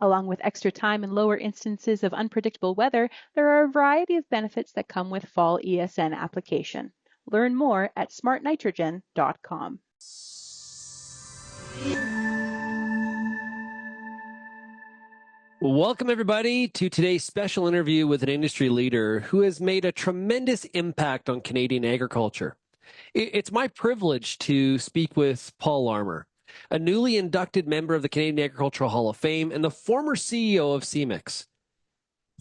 Along with extra time and lower instances of unpredictable weather, there are a variety of benefits that come with fall ESN application. Learn more at smartnitrogen.com. Welcome, everybody, to today's special interview with an industry leader who has made a tremendous impact on Canadian agriculture. It's my privilege to speak with Paul Larmer, a newly inducted member of the Canadian Agricultural Hall of Fame and the former CEO of Semex.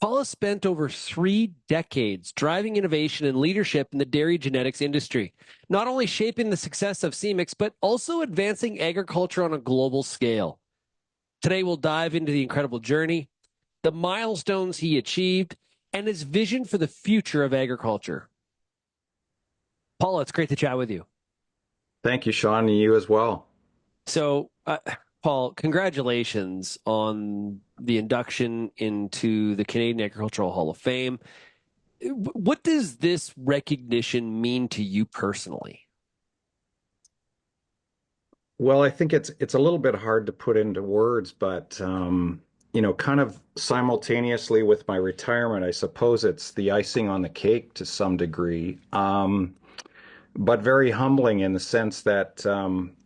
Paul has spent over 3 decades driving innovation and leadership in the dairy genetics industry, not only shaping the success of Semex, but also advancing agriculture on a global scale. Today, we'll dive into the incredible journey, the milestones he achieved, and his vision for the future of agriculture. Paul, it's great to chat with you. Thank you, Sean, and you as well. So, Paul, congratulations on the induction into the Canadian Agricultural Hall of Fame. What does this recognition mean to you personally? Well, I think it's a little bit hard to put into words, but kind of simultaneously with my retirement, I suppose it's the icing on the cake to some degree. But very humbling in the sense that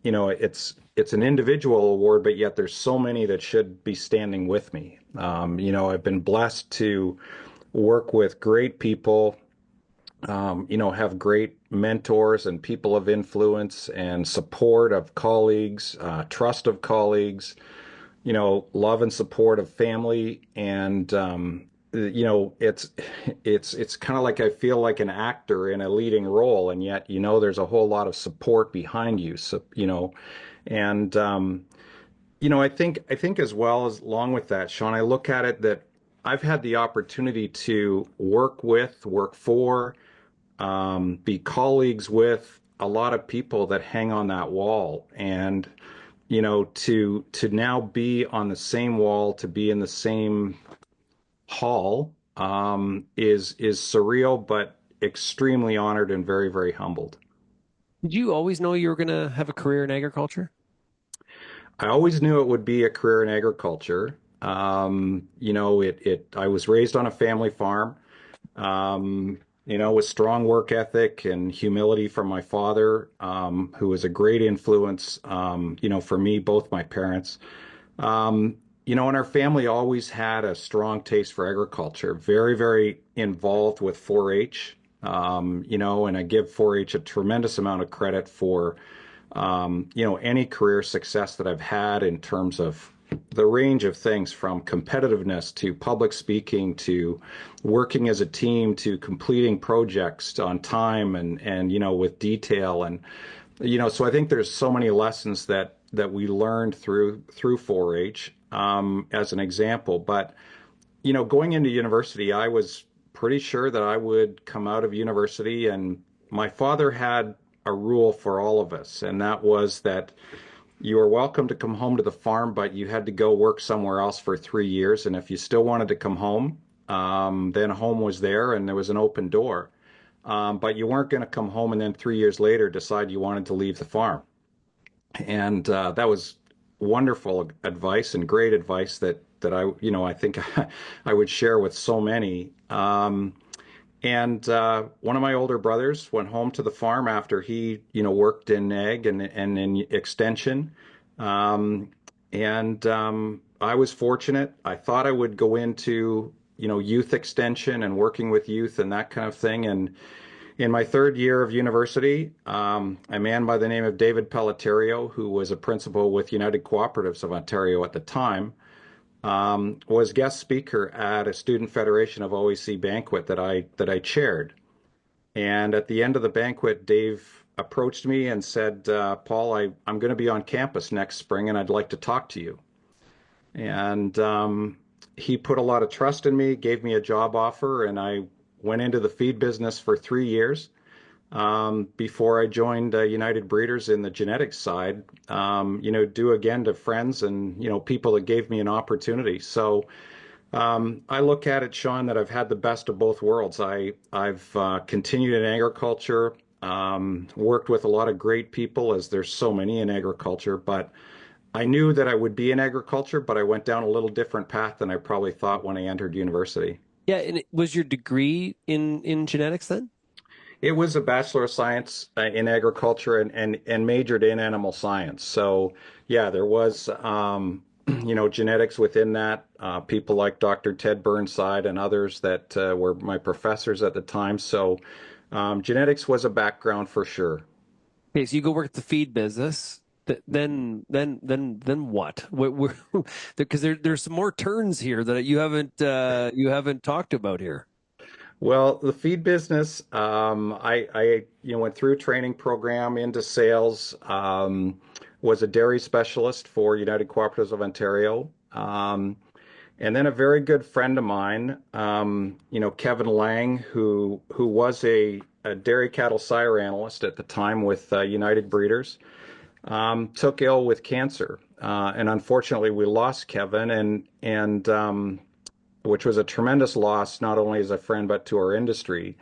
it's an individual award, but yet there's so many that should be standing with me. I've been blessed to work with great people, have great mentors and people of influence and support of colleagues, trust of colleagues, love and support of family. And, it's kind of like I feel like an actor in a leading role, and yet, there's a whole lot of support behind you. So, and, I think as well as along with that, Sean, I look at it that I've had the opportunity to work with, work for, be colleagues with a lot of people that hang on that wall. And, to now be on the same wall, to be in the same hall, is surreal, but extremely honored and very, very humbled. Did you always know you were going to have a career in agriculture? I always knew it would be a career in agriculture. I was raised on a family farm. With strong work ethic and humility from my father, who was a great influence, for me, both my parents. And our family always had a strong taste for agriculture, very, very involved with 4-H, and I give 4-H a tremendous amount of credit for, any career success that I've had in terms of the range of things from competitiveness to public speaking to working as a team to completing projects on time and with detail. And so I think there's so many lessons that we learned through 4-H, as an example. But going into university, I was pretty sure that I would come out of university, and my father had a rule for all of us, and that was that you were welcome to come home to the farm, but you had to go work somewhere else for 3 years. And if you still wanted to come home, then home was there and there was an open door. But you weren't going to come home and then 3 years later decide you wanted to leave the farm. And that was wonderful advice and great advice that I think I would share with so many. And one of my older brothers went home to the farm after he, worked in ag and in extension. And I was fortunate. I thought I would go into, youth extension and working with youth and that kind of thing. And in my third year of university, a man by the name of David Pelletiero, who was a principal with United Cooperatives of Ontario at the time, was guest speaker at a Student Federation of OEC banquet that I chaired. And at the end of the banquet, Dave approached me and said, Paul, I'm going to be on campus next spring and I'd like to talk to you. And he put a lot of trust in me, gave me a job offer, and I went into the feed business for 3 years before I joined United Breeders in the genetics side, due again to friends and, people that gave me an opportunity. So I look at it, Sean, that I've had the best of both worlds. I've continued in agriculture, worked with a lot of great people, as there's so many in agriculture, but I knew that I would be in agriculture, but I went down a little different path than I probably thought when I entered university. Yeah, and was your degree in genetics then? It was a Bachelor of Science in agriculture and majored in animal science. So yeah, there was genetics within that. People like Dr. Ted Burnside and others that were my professors at the time. So genetics was a background for sure. Okay, so you go work at the feed business. Then what? Because there's some more turns here that you haven't talked about here. Well, the feed business, I went through a training program into sales, was a dairy specialist for United Cooperatives of Ontario. And then a very good friend of mine, Kevin Lang, who was a dairy cattle sire analyst at the time with United Breeders, took ill with cancer. And unfortunately, we lost Kevin, and which was a tremendous loss, not only as a friend, but to our industry.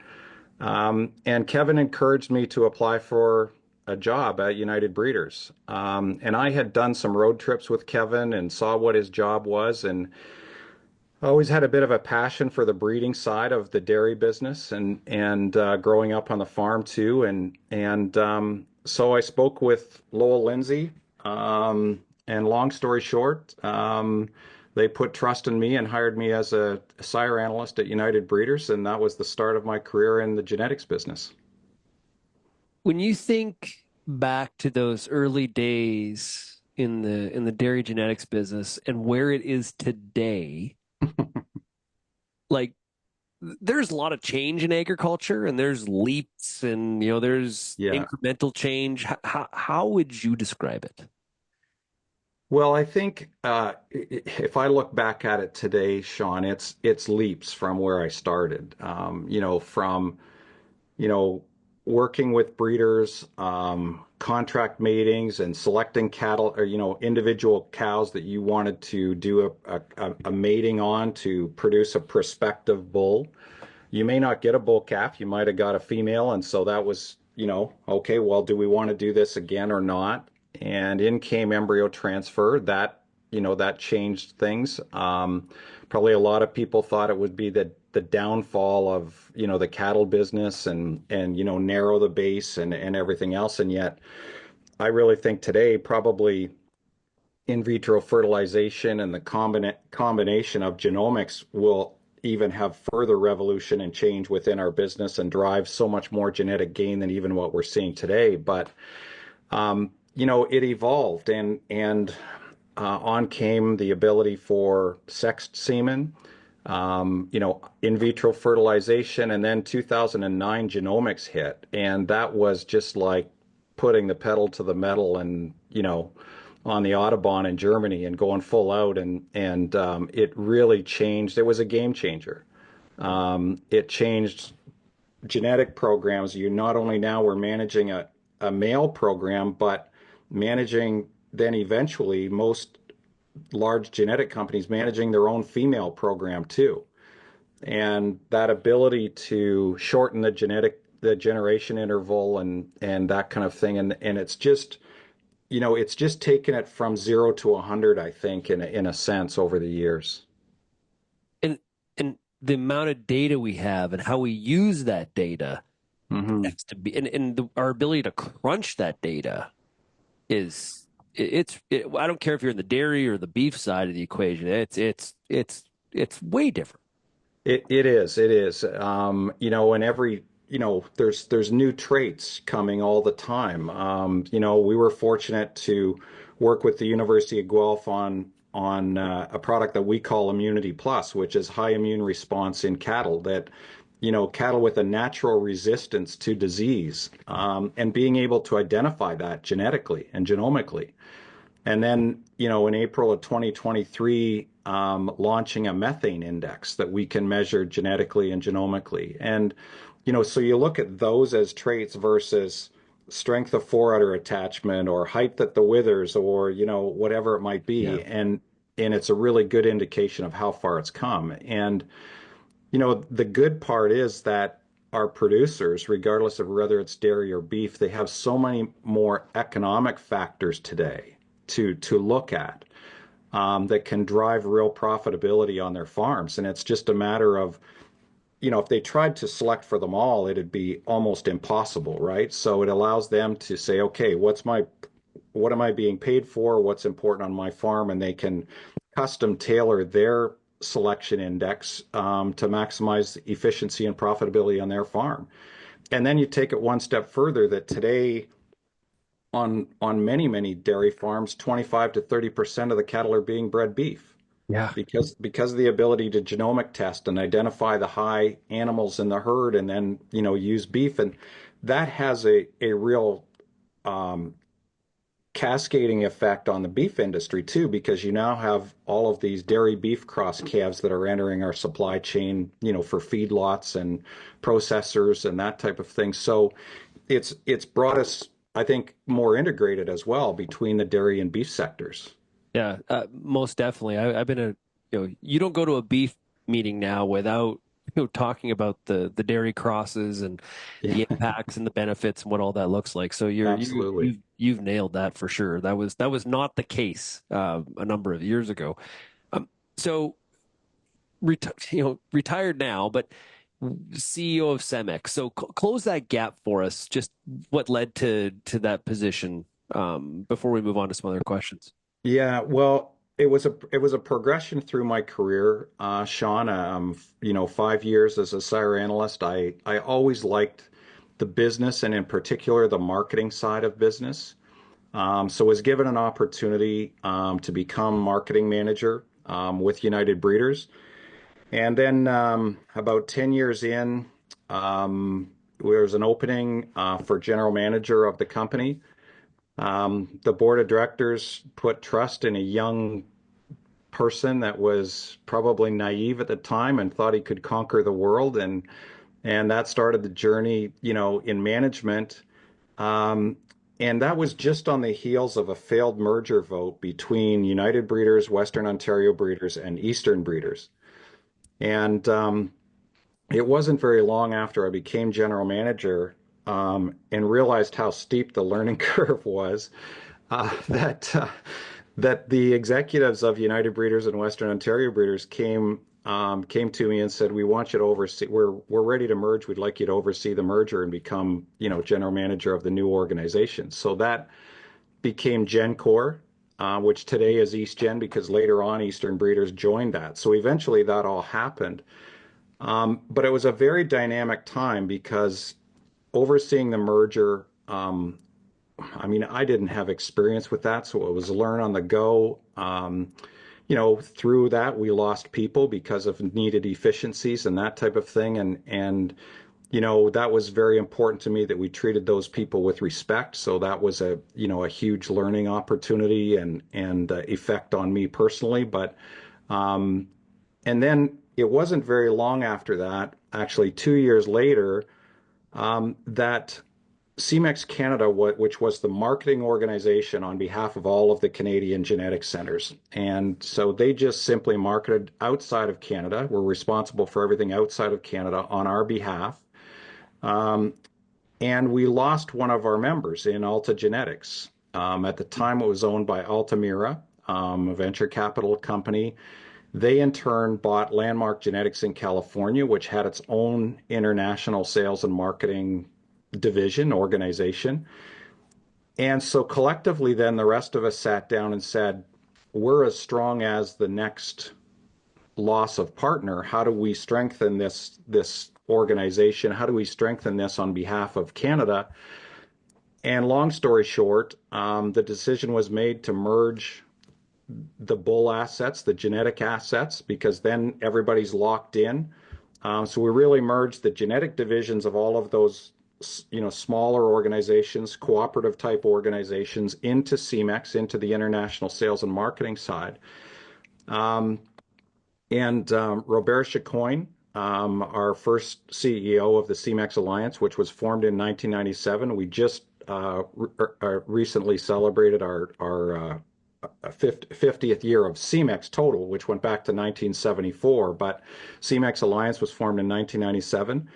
And Kevin encouraged me to apply for a job at United Breeders. And I had done some road trips with Kevin and saw what his job was, and I always had a bit of a passion for the breeding side of the dairy business, and growing up on the farm too. And so I spoke with Lowell Lindsay, and long story short, they put trust in me and hired me as a sire analyst at United Breeders, and that was the start of my career in the genetics business. When you think back to those early days in the dairy genetics business and where it is today, like there's a lot of change in agriculture and there's leaps and there's Yeah. incremental change. How would you describe it? Well, I think if I look back at it today, Sean, it's leaps from where I started. From you know, working with breeders, contract matings, and selecting cattle or individual cows that you wanted to do a mating on to produce a prospective bull. You may not get a bull calf, you might have got a female, and so that was, okay, well, do we want to do this again or not? And in came embryo transfer. That changed things. Probably a lot of people thought it would be the downfall of, the cattle business and narrow the base and everything else. And yet, I really think today probably in vitro fertilization and the combination of genomics will even have further revolution and change within our business and drive so much more genetic gain than even what we're seeing today. But it evolved, and on came the ability for sexed semen, in vitro fertilization, and then 2009 genomics hit, and that was just like putting the pedal to the metal and on the Autobahn in Germany and going full out, and it really changed. It was a game changer. It changed genetic programs. You not only now were managing a male program, but managing then eventually most large genetic companies managing their own female program too. And that ability to shorten the generation interval and that kind of thing. And it's just taken it from 0 to 100, I think, in a sense over the years. And and the amount of data we have and how we use that data Hmm. has to be and our ability to crunch that data is I don't care if you're in the dairy or the beef side of the equation. It's way different. It is. And there's new traits coming all the time. We were fortunate to work with the University of Guelph on a product that we call Immunity Plus, which is high immune response in cattle that, cattle with a natural resistance to disease, and being able to identify that genetically and genomically. And then, in April of 2023, launching a methane index that we can measure genetically and genomically. And, so you look at those as traits versus strength of foreudder attachment or height at the withers or, whatever it might Yeah. be. And it's a really good indication of how far it's come. And, the good part is that our producers, regardless of whether it's dairy or beef, they have so many more economic factors today to look at that can drive real profitability on their farms. And it's just a matter of, if they tried to select for them all, it'd be almost impossible, right? So it allows them to say, okay, what am I being paid for? What's important on my farm? And they can custom tailor their selection index to maximize efficiency and profitability on their farm. And then you take it one step further that today on many dairy farms, 25 to 30% of the cattle are being bred beef. Yeah. Because of the ability to genomic test and identify the high animals in the herd and then, use beef. And that has a real cascading effect on the beef industry too, because you now have all of these dairy beef cross calves that are entering our supply chain, for feedlots and processors and that type of thing. So it's brought us, I think, more integrated as well between the dairy and beef sectors. Yeah, most definitely. I've been you don't go to a beef meeting now without talking about the dairy crosses and the impacts and the benefits and what all that looks like. So Absolutely. you've nailed that for sure. That was not the case a number of years ago. So retired now, but CEO of Semex. So close that gap for us. Just what led to that position before we move on to some other questions. Yeah, well, it was a progression through my career, Sean. 5 years as a sire analyst. I always liked the business and in particular the marketing side of business. So was given an opportunity to become marketing manager with United Breeders, and then about 10 years in, there was an opening for general manager of the company. The board of directors put trust in a young person that was probably naive at the time and thought he could conquer the world, and that started the journey, in management. And that was just on the heels of a failed merger vote between United Breeders, Western Ontario Breeders, and Eastern Breeders. And it wasn't very long after I became general manager and realized how steep the learning curve was, that the executives of United Breeders and Western Ontario Breeders came to me and said, "We want you to oversee. We're ready to merge. We'd like you to oversee the merger and become, general manager of the new organization." So that became GenCore, which today is EastGen, because later on Eastern Breeders joined that. So eventually that all happened. But it was a very dynamic time because overseeing the merger, I didn't have experience with that, so it was learn on the go. Through that we lost people because of needed efficiencies and that type of thing, and that was very important to me that we treated those people with respect. So that was a huge learning opportunity and effect on me personally. But and then it wasn't very long after that, actually 2 years later, that Semex Canada, which was the marketing organization on behalf of all of the Canadian genetic centers. And so they just simply marketed outside of Canada, were responsible for everything outside of Canada on our behalf. And we lost one of our members in Alta Genetics. At the time, it was owned by Altamira, a venture capital company. They in turn bought Landmark Genetics in California, which had its own international sales and marketing division organization. And so collectively, then the rest of us sat down and said, we're as strong as the next loss of partner. How do we strengthen this organization? How do we strengthen this on behalf of Canada? And long story short, the decision was made to merge the bull assets, the genetic assets, because then everybody's locked in. So we really merged the genetic divisions of all of those, smaller organizations, cooperative type organizations, into Semex, into the international sales and marketing side. And Robert Chicoine, our first CEO of the Semex Alliance, which was formed in 1997. We just recently celebrated our 50th year of Semex total, which went back to 1974, but Semex Alliance was formed in 1997.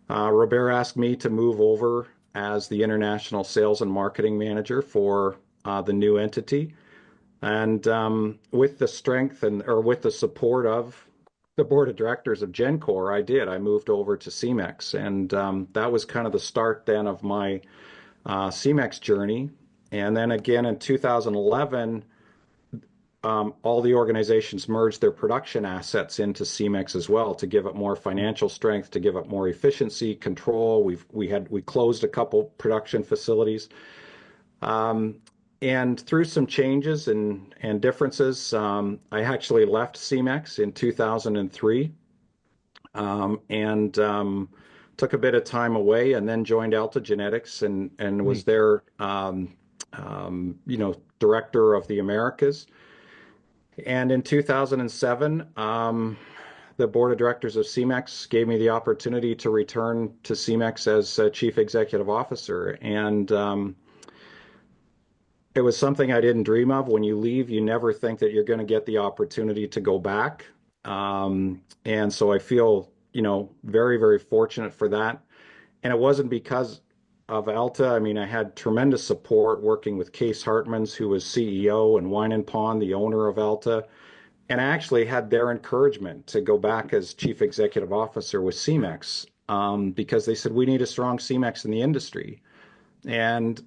Robert asked me to move over as the international sales and marketing manager for the new entity. And with the strength or with the support of the board of directors of Gencor, I moved over to Semex. And that was kind of the start then of my Semex journey. And then again in 2011, all the organizations merged their production assets into Semex as well to give it more financial strength, to give it more efficiency, control. We closed a couple production facilities. Um, and through some changes and differences, I actually left Cemex in 2003 and took a bit of time away and then joined Alta Genetics and was their, director of the Americas. And in 2007, the board of directors of Cemex gave me the opportunity to return to Cemex as chief executive officer. And it was something I didn't dream of. When you leave, you never think that you're going to get the opportunity to go back. And so I feel, very, very fortunate for that. And it wasn't because of Alta. I mean, I had tremendous support working with Case Hartmans, who was CEO, and Wine and Pond, the owner of Alta. And I actually had their encouragement to go back as chief executive officer with Cemex because they said, we need a strong Cemex in the industry. And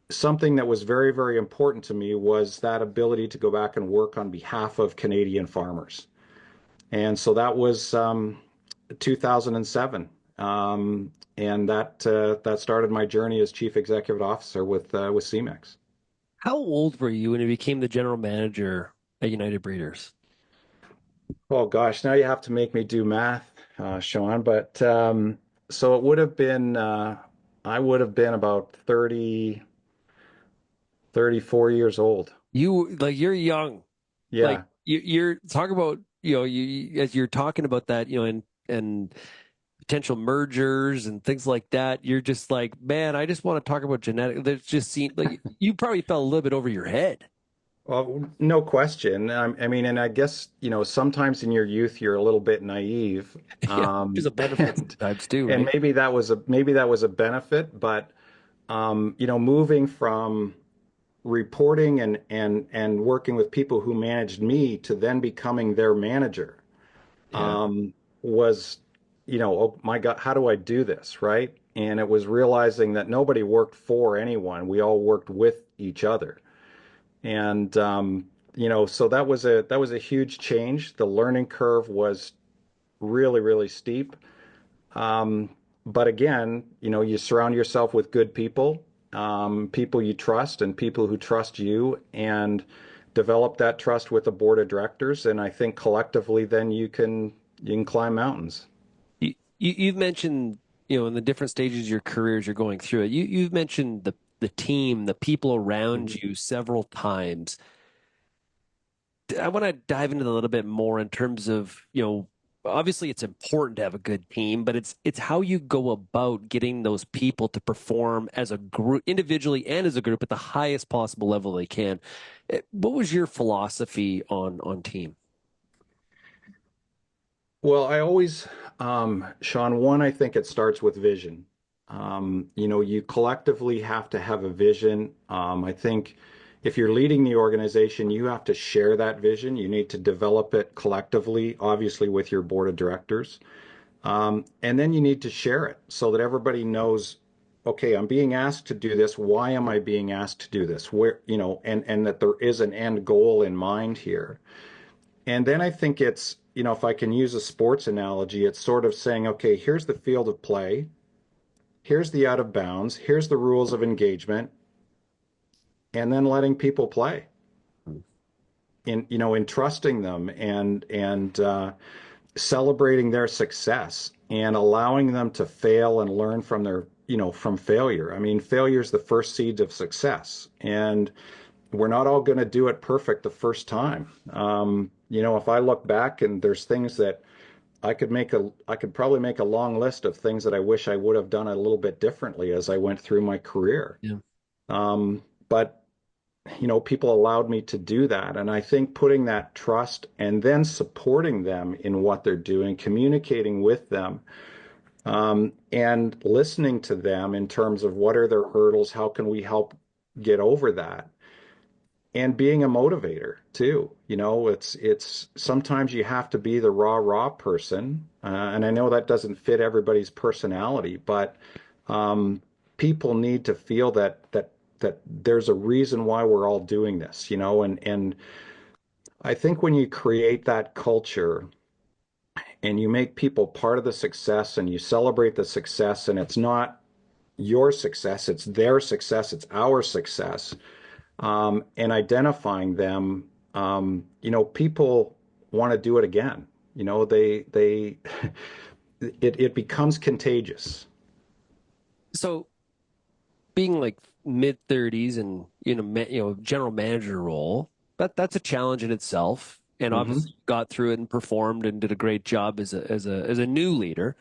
something that was very, very important to me was that ability to go back and work on behalf of Canadian farmers. And so that was 2007. And that started my journey as chief executive officer with Cemex. How old were you when you became the general manager at United Breeders? Oh gosh, now you have to make me do math, Sean. But so it would have been I would have been about 34 years old. You're young. Like Yeah. you're talking about, as you're talking about that, and potential mergers and things like that, you're just like, man, I just want to talk about genetic. That just seemed like you probably felt a little bit over your head. Well, no question. I mean, and I guess, sometimes in your youth you're a little bit naive. Yeah, there's a benefit And sometimes too, and right? maybe that was a benefit, but moving from reporting and working with people who managed me to then becoming their manager Yeah. was, oh my God, how do I do this, right? And it was realizing that nobody worked for anyone. We all worked with each other. And so that was a huge change. The learning curve was really, really steep. Um, but again, you surround yourself with good people, people you trust and people who trust you, and develop that trust with the board of directors. And I think collectively, then you can climb mountains. You've mentioned, in the different stages of your careers you're going through it. You've mentioned the team, the people around Mhm. you several times. I want to dive into a little bit more in terms of, obviously it's important to have a good team, but it's how you go about getting those people to perform as a group, individually and as a group at the highest possible level they can. What was your philosophy on team? Well, I always, Sean, one, I think it starts with vision. You collectively have to have a vision. I think if you're leading the organization, you have to share that vision. You need to develop it collectively, obviously with your board of directors. And then you need to share it so that everybody knows, okay, I'm being asked to do this. Why am I being asked to do this? Where, and that there is an end goal in mind here. And then I think it's, if I can use a sports analogy, it's sort of saying, okay, here's the field of play, here's the out of bounds, here's the rules of engagement, and then letting people play in trusting them and celebrating their success and allowing them to fail and learn from from failure. I mean, failure is the first seed of success, and we're not all going to do it perfect the first time. If I look back and there's things that I could probably make a long list of things that I wish I would have done a little bit differently as I went through my career. Yeah. But people allowed me to do that. And I think putting that trust and then supporting them in what they're doing, communicating with them, and listening to them in terms of what are their hurdles, how can we help get over that, and being a motivator too. It's sometimes you have to be the raw person, and I know that doesn't fit everybody's personality, but people need to feel that there's a reason why we're all doing this, and I think when you create that culture and you make people part of the success and you celebrate the success, and it's not your success, it's their success, it's our success, and identifying them, people want to do it again. They it becomes contagious. So being like mid 30s and general manager role, that's a challenge in itself. And Hmm. obviously you got through it and performed and did a great job as a new leader.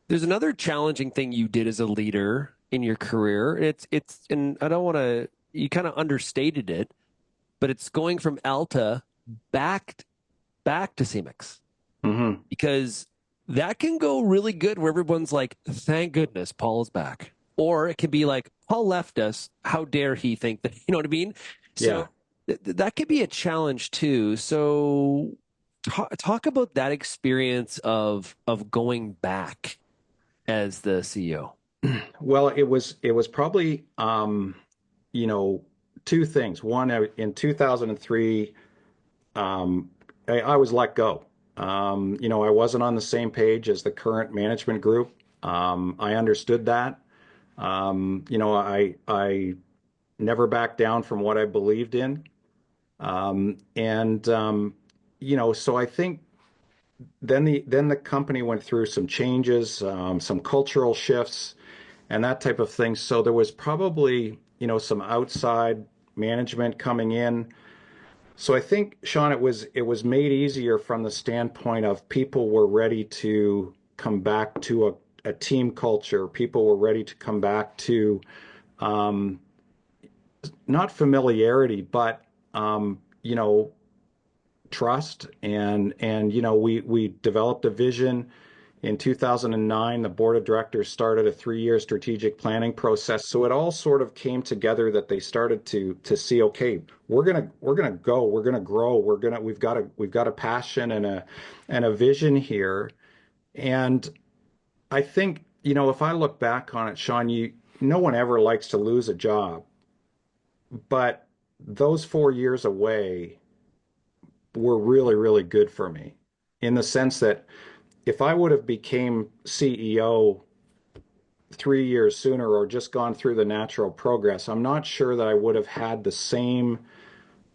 There's another challenging thing you did as a leader in your career. It's and I don't want to, you kind of understated it, but it's going from Alta back back to Cemex, Hmm. because that can go really good where everyone's like, thank goodness Paul is back. Or it can be like, Paul left us. How dare he think that, you know what I mean? Yeah. So that could be a challenge too. So talk about that experience of going back as the CEO. Well, it was probably you know two things. One, in 2003, I was let go. I wasn't on the same page as the current management group. I understood that. I never backed down from what I believed in. And so I think then the company went through some changes, some cultural shifts, and that type of thing. So there was probably some outside management coming in. So I think, Sean, it was made easier from the standpoint of people were ready to come back to a team culture. People were ready to come back to um, not familiarity, but trust. And we developed a vision. In 2009, the board of directors started a 3-year strategic planning process. So it all sort of came together that they started to see, okay, we're gonna go, we're gonna grow, we've got a passion and a vision here. And I think, if I look back on it, Sean, no one ever likes to lose a job, but those 4 years away were really, really good for me in the sense that if I would have became CEO 3 years sooner or just gone through the natural progress, I'm not sure that I would have had the same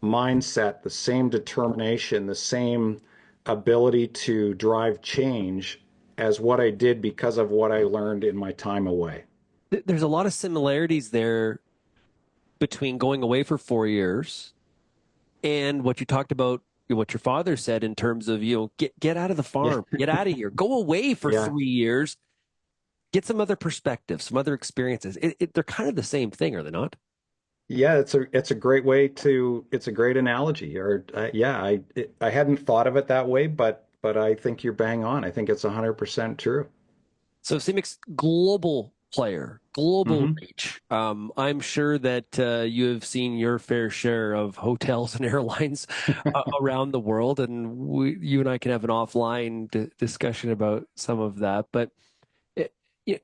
mindset, the same determination, the same ability to drive change as what I did because of what I learned in my time away. There's a lot of similarities there between going away for 4 years and what you talked about, what your father said in terms of, get out of the Yeah. farm, get out of here, go away for Yeah. 3 years, get some other perspective, some other experiences. They're kind of the same thing, are they not? Yeah, it's a great analogy. Or yeah, I hadn't thought of it that way, but I think you're bang on. I think it's 100% true. So Cemex, global player, global Hmm. reach. I'm sure that you have seen your fair share of hotels and airlines around the world, and you and I can have an offline discussion about some of that. But it, it,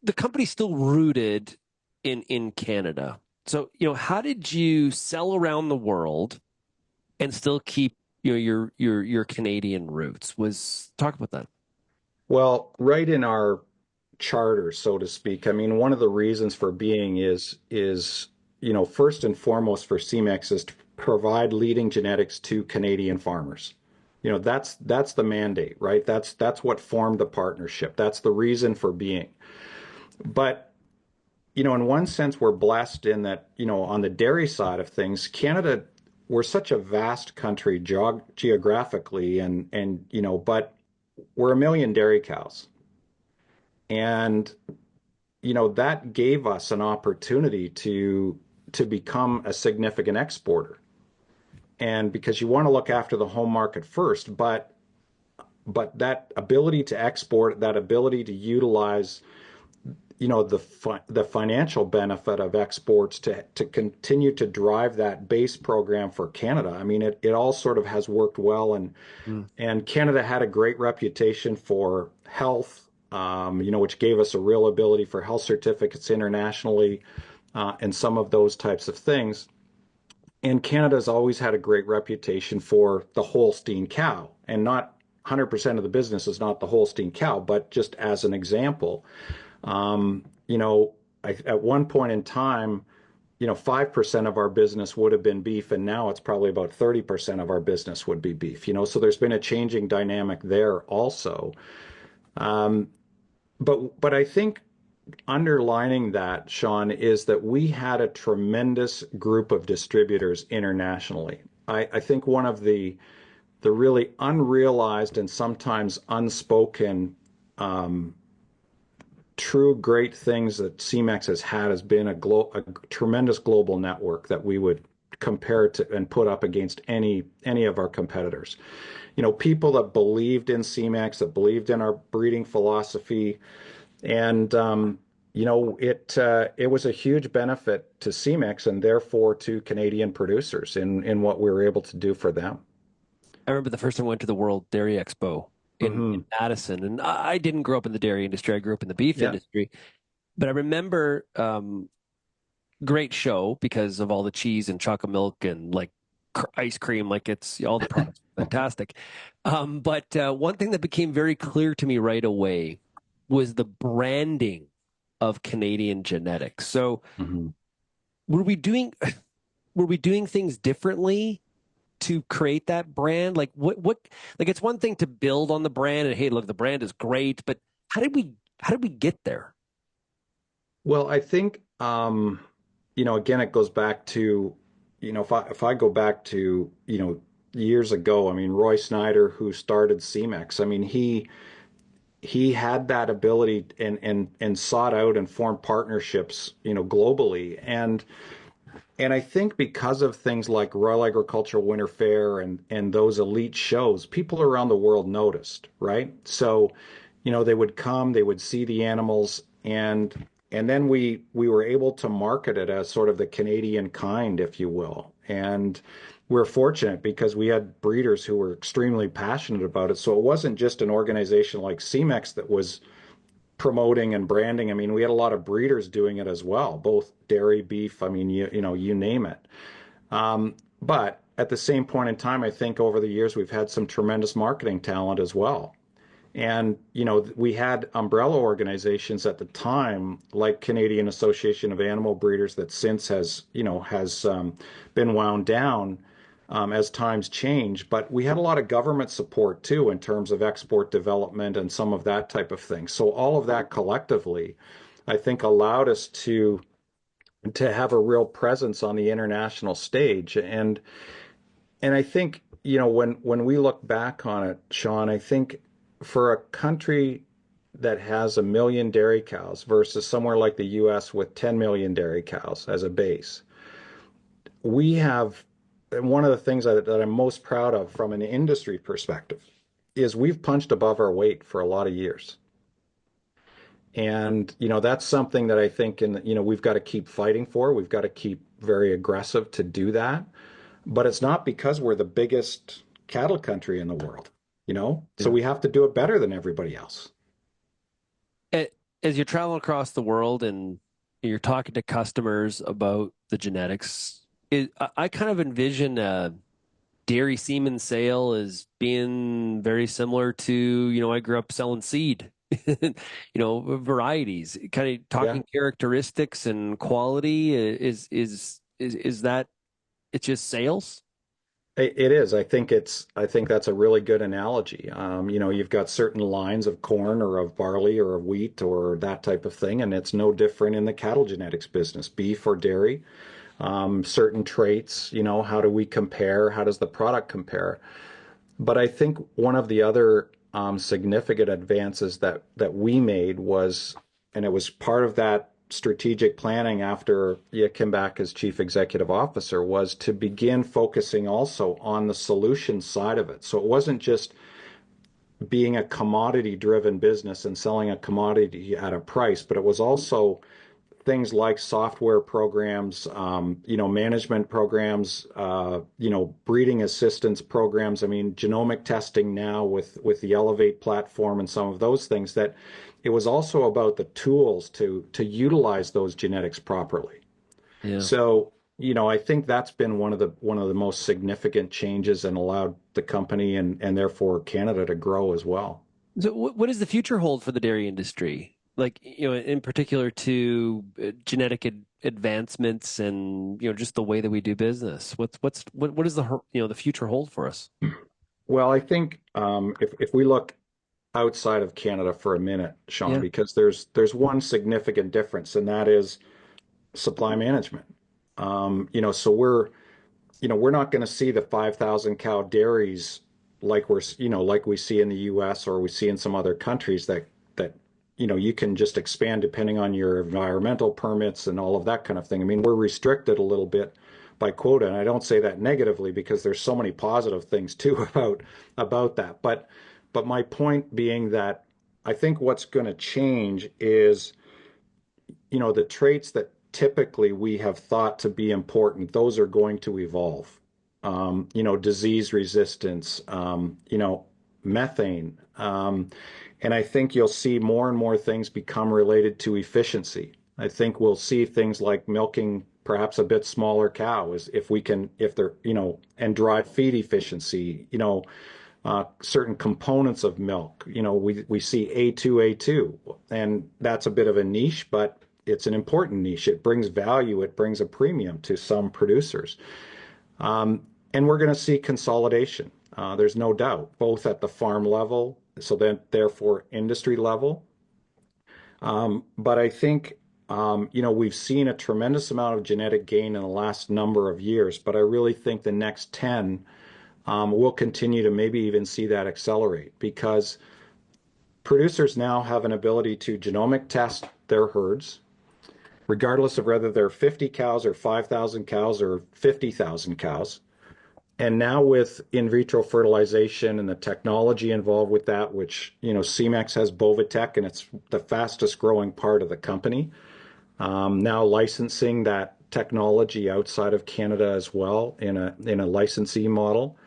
the company's still rooted in Canada. So, how did you sell around the world and still keep your Canadian roots? Was talk about that. Well, right in our charter, so to speak. I mean, one of the reasons for being is first and foremost for CMEX is to provide leading genetics to Canadian farmers. That's the mandate, right? That's what formed the partnership. That's the reason for being. But in one sense, we're blessed in that, on the dairy side of things, Canada, we're such a vast country geographically, but we're a million dairy cows. And that gave us an opportunity to become a significant exporter. And because you want to look after the home market first, but that ability to export, that ability to utilize, the financial benefit of exports to continue to drive that base program for Canada. I mean, it all sort of has worked well, Mm. and Canada had a great reputation for health, which gave us a real ability for health certificates internationally, and some of those types of things. And Canada's always had a great reputation for the Holstein cow, and not 100% of the business is not the Holstein cow, but just as an example, um, you know, at one point in time, 5% of our business would have been beef, and now it's probably about 30% of our business would be beef, so there's been a changing dynamic there also. Um, but I think underlining that, Sean, is that we had a tremendous group of distributors internationally. I think one of the really unrealized and sometimes unspoken true great things that Cemex has been a tremendous global network that we would compare to and put up against any of our competitors. People that believed in Cemex, that believed in our breeding philosophy, and it was a huge benefit to Cemex and therefore to Canadian producers in what we were able to do for them. I remember the first time I went to the World Dairy Expo in Hmm. Madison, and I didn't grow up in the dairy industry. I grew up in the beef Yeah. industry, but I remember great show because of all the cheese and chocolate milk and like ice cream, like it's all the products fantastic. But one thing that became very clear to me right away was the branding of Canadian genetics. So Hmm. were we doing were we doing things differently to create that brand? Like what like it's one thing to build on the brand and hey, look, the brand is great, but how did we get there? Well, I think, again, it goes back to, if I go back to, years ago, I mean, Roy Snyder, who started Cemex, I mean, he had that ability and sought out and formed partnerships, globally. And I think because of things like Royal Agricultural Winter Fair and those elite shows, people around the world noticed, right? So, they would come, they would see the animals, and then we were able to market it as sort of the Canadian kind, if you will. And we're fortunate because we had breeders who were extremely passionate about it. So it wasn't just an organization like Cemex that was promoting and branding. I mean, we had a lot of breeders doing it as well, both dairy, beef. I mean, you name it. But at the same point in time, I think over the years we've had some tremendous marketing talent as well. And, we had umbrella organizations at the time, like Canadian Association of Animal Breeders, that since has been wound down as times change. But we had a lot of government support too in terms of export development and some of that type of thing. So all of that collectively, I think, allowed us to have a real presence on the international stage. And I think, when we look back on it, Sean, I think for a country that has 1 million dairy cows versus somewhere like the US with 10 million dairy cows as a base, we have, and one of the things that I'm most proud of from an industry perspective is we've punched above our weight for a lot of years. And, that's something that I think we've got to keep fighting for. We've got to keep very aggressive to do that. But it's not because we're the biggest cattle country in the world. So Yeah. we have to do it better than everybody else. As you travel across the world and you're talking to customers about the genetics, I kind of envision a dairy semen sale as being very similar to, I grew up selling seed, varieties, kind of Yeah, talking characteristics and quality. Is that it's just sales? it is. I think that's a really good analogy. You've got certain lines of corn or of barley or of wheat or that type of thing, and it's no different in the cattle genetics business, beef or dairy. Certain traits, how do we compare? How does the product compare? But I think one of the other significant advances that we made was, and it was part of that strategic planning after you came back as chief executive officer, was to begin focusing also on the solution side of it. So it wasn't just being a commodity-driven business and selling a commodity at a price, but it was also things like software programs, management programs, breeding assistance programs. I mean, genomic testing now with the Elevate platform and some of those things, that it was also about the tools to utilize those genetics properly. Yeah. So, I think that's been one of the most significant changes and allowed the company and therefore Canada to grow as well. So what does the future hold for the dairy industry? Like, in particular to advancements and, just the way that we do business. What does the future hold for us? Well, I think if we look outside of Canada for a minute, Sean, Yeah. because there's one significant difference, and that is supply management. So we're not going to see the 5,000 cow dairies like we see in the U.S. or we see in some other countries that you can just expand depending on your environmental permits and all of that kind of thing. I mean, we're restricted a little bit by quota, and I don't say that negatively because there's so many positive things too about that. But my point being that I think what's going to change is the traits that typically we have thought to be important, those are going to evolve. Disease resistance, methane. And I think you'll see more and more things become related to efficiency. I think we'll see things like milking perhaps a bit smaller cows if they're, and drive feed efficiency, certain components of milk. We see A2, and that's a bit of a niche, but it's an important niche. It brings value. It brings a premium to some producers. And we're going to see consolidation. There's no doubt, both at the farm level, so then therefore industry level. But I think, we've seen a tremendous amount of genetic gain in the last number of years, but I really think the next 10 we'll continue to maybe even see that accelerate because producers now have an ability to genomic test their herds, regardless of whether they're 50 cows or 5,000 cows or 50,000 cows. And now with in vitro fertilization and the technology involved with that, which, Semex has Bovatech, and it's the fastest growing part of the company. Now licensing that technology outside of Canada as well in a licensee model.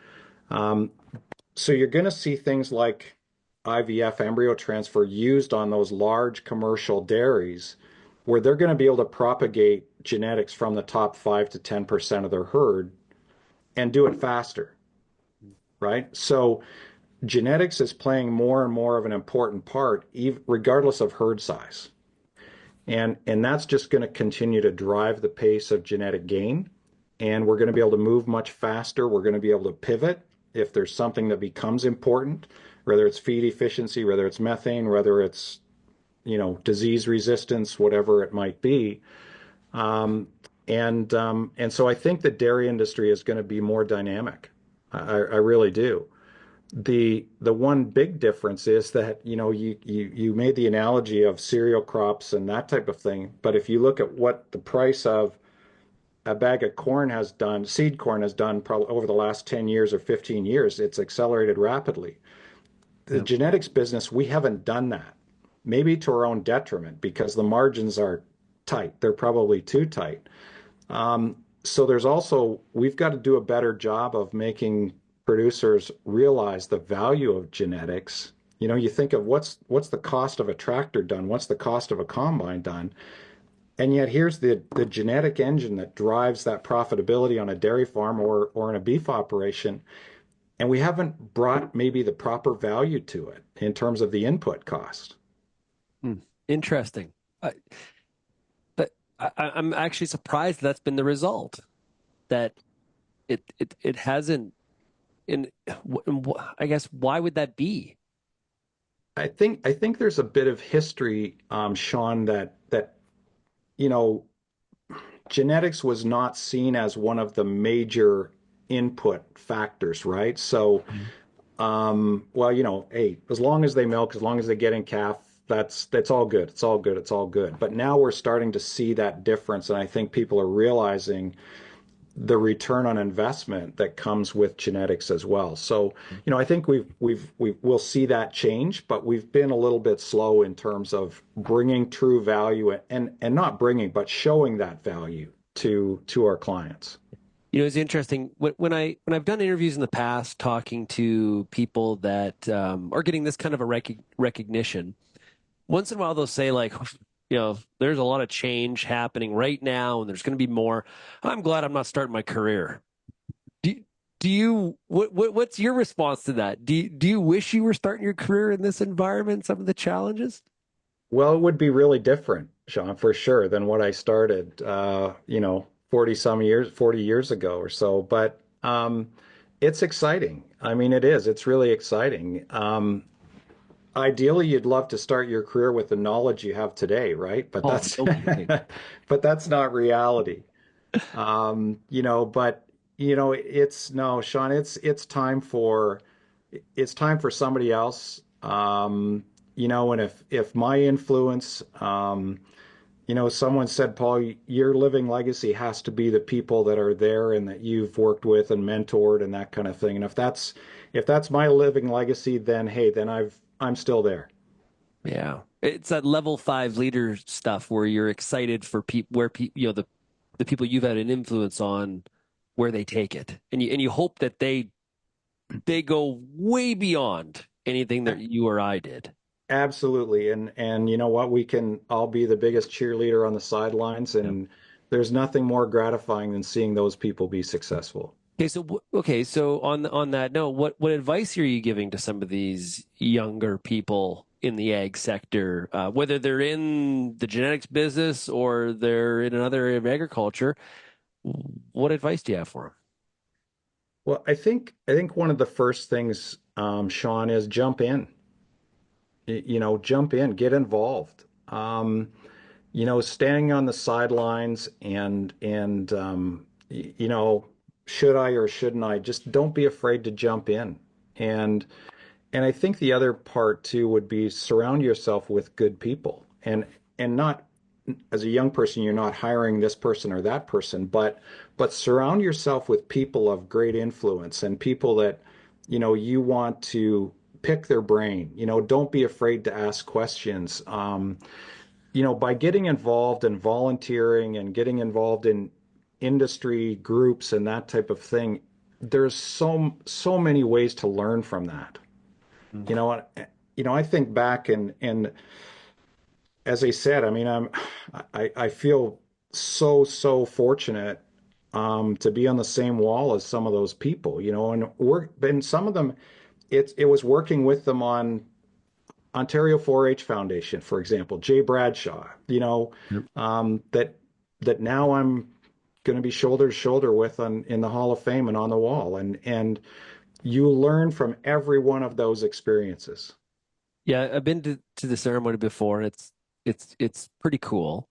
So you're going to see things like IVF embryo transfer used on those large commercial dairies where they're going to be able to propagate genetics from the top 5 to 10% of their herd and do it faster, right? So genetics is playing more and more of an important part, regardless of herd size. And that's just going to continue to drive the pace of genetic gain. And we're going to be able to move much faster. We're going to be able to pivot if there's something that becomes important, whether it's feed efficiency, whether it's methane, whether it's, disease resistance, whatever it might be. And so I think the dairy industry is going to be more dynamic. I really do. The one big difference is that, you made the analogy of cereal crops and that type of thing. But if you look at what the price of a bag of corn has done, seed corn has done probably over the last 10 years or 15 years, it's accelerated rapidly. The genetics business, we haven't done that, maybe to our own detriment because the margins are tight. They're probably too tight. So we've got to do a better job of making producers realize the value of genetics. You think of what's the cost of a tractor done? What's the cost of a combine done? And yet here's the genetic engine that drives that profitability on a dairy farm or in a beef operation. And we haven't brought maybe the proper value to it in terms of the input cost. Interesting. But I'm actually surprised that's been the result, that it hasn't. And I guess why would that be? I think there's a bit of history, Sean, that genetics was not seen as one of the major input factors, right? So, hey, as long as they milk, as long as they get in calf, that's all good. It's all good. It's all good. But now we're starting to see that difference, and I think people are realizing the return on investment that comes with genetics as well. So, I think we'll see that change, but we've been a little bit slow in terms of bringing true value and not bringing, but showing that value to our clients. It's interesting when I've done interviews in the past talking to people that are getting this kind of a recognition. Once in a while, they'll say like, there's a lot of change happening right now, and there's going to be more. I'm glad I'm not starting my career. Do you what's your response to that? Do you wish you were starting your career in this environment? Some of the challenges. Well, it would be really different, Sean, for sure, than what I started, 40 years ago or so. But it's exciting. I mean, it is. It's really exciting. Ideally, you'd love to start your career with the knowledge you have today, right? But Oh, that's no kidding. but that's not reality. But it's no, Sean, it's time for somebody else. And if my influence, someone said, Paul, your living legacy has to be the people that are there and that you've worked with and mentored and that kind of thing. And if that's my living legacy, then hey, then I'm still there. Yeah, it's that level 5 leader stuff where you're excited for people where the people you've had an influence on where they take it, and you hope that they go way beyond anything that you or I did. Absolutely. And you know what? We can all be the biggest cheerleader on the sidelines, Yeah. and there's nothing more gratifying than seeing those people be successful. So on that note, what advice are you giving to some of these younger people in the ag sector, whether they're in the genetics business or they're in another area of agriculture? What advice do you have for Well, I think one of the first things, Sean, is jump in. Jump in, get involved. Standing on the sidelines and should I or shouldn't I? Just don't be afraid to jump in. And and I think the other part too would be surround yourself with good people and not as a young person, you're not hiring this person or that person, but surround yourself with people of great influence and people that, you want to pick their brain. Don't be afraid to ask questions. By getting involved and volunteering and getting involved in industry groups and that type of thing, there's so many ways to learn from that. them? I think back and as I said, I mean, I feel so fortunate to be on the same wall as some of those people, and some of them, it was working with them on Ontario 4-H Foundation, for example, Jay Bradshaw, Yep. that now I'm going to be shoulder to shoulder with in the Hall of Fame and on the wall, and you learn from every one of those experiences. Yeah, I've been to the ceremony before, and it's pretty cool.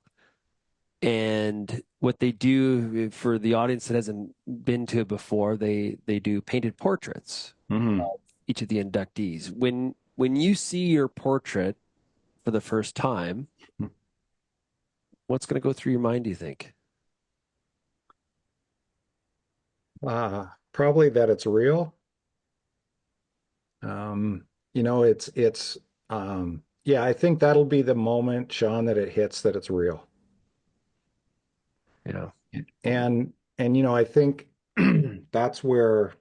And what they do for the audience that hasn't been to it before, they do painted portraits Hmm. of each of the inductees. When you see your portrait for the first time, what's going to go through your mind, do you think? Probably that it's real. Yeah, I think that'll be the moment, Sean, that it hits that it's real. Yeah. And I think that's where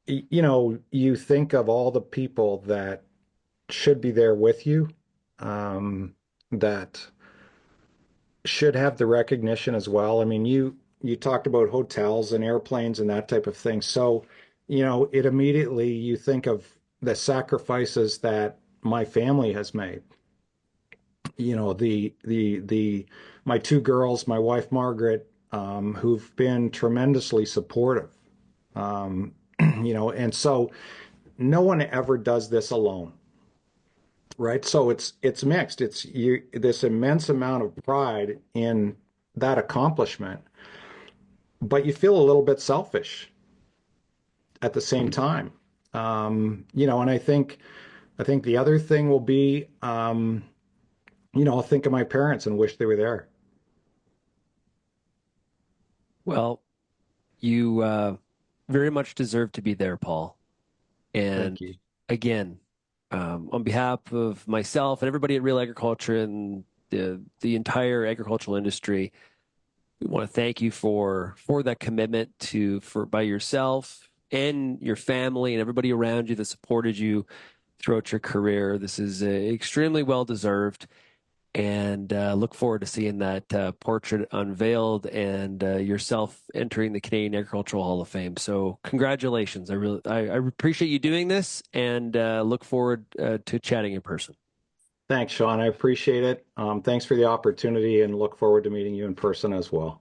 you think of all the people that should be there with you, that should have the recognition as well. I mean, you talked about hotels and airplanes and that type of thing. So, it immediately you think of the sacrifices that my family has made. The my two girls, my wife Margaret, who've been tremendously supportive. Um, and so no one ever does this alone, right? So it's mixed. It's this immense amount of pride in that accomplishment, but you feel a little bit selfish at the same time. And I think the other thing will be, I'll think of my parents and wish they were there. Well, you very much deserve to be there, Paul. And Thank you. again, on behalf of myself and everybody at Real Agriculture and the entire agricultural industry, we want to thank you for that commitment for by yourself and your family and everybody around you that supported you throughout your career. This is extremely well deserved, and look forward to seeing that portrait unveiled and yourself entering the Canadian Agricultural Hall of Fame. So congratulations. I appreciate you doing this, and look forward to chatting in person. Thanks, Sean. I appreciate it. Thanks for the opportunity and look forward to meeting you in person as well.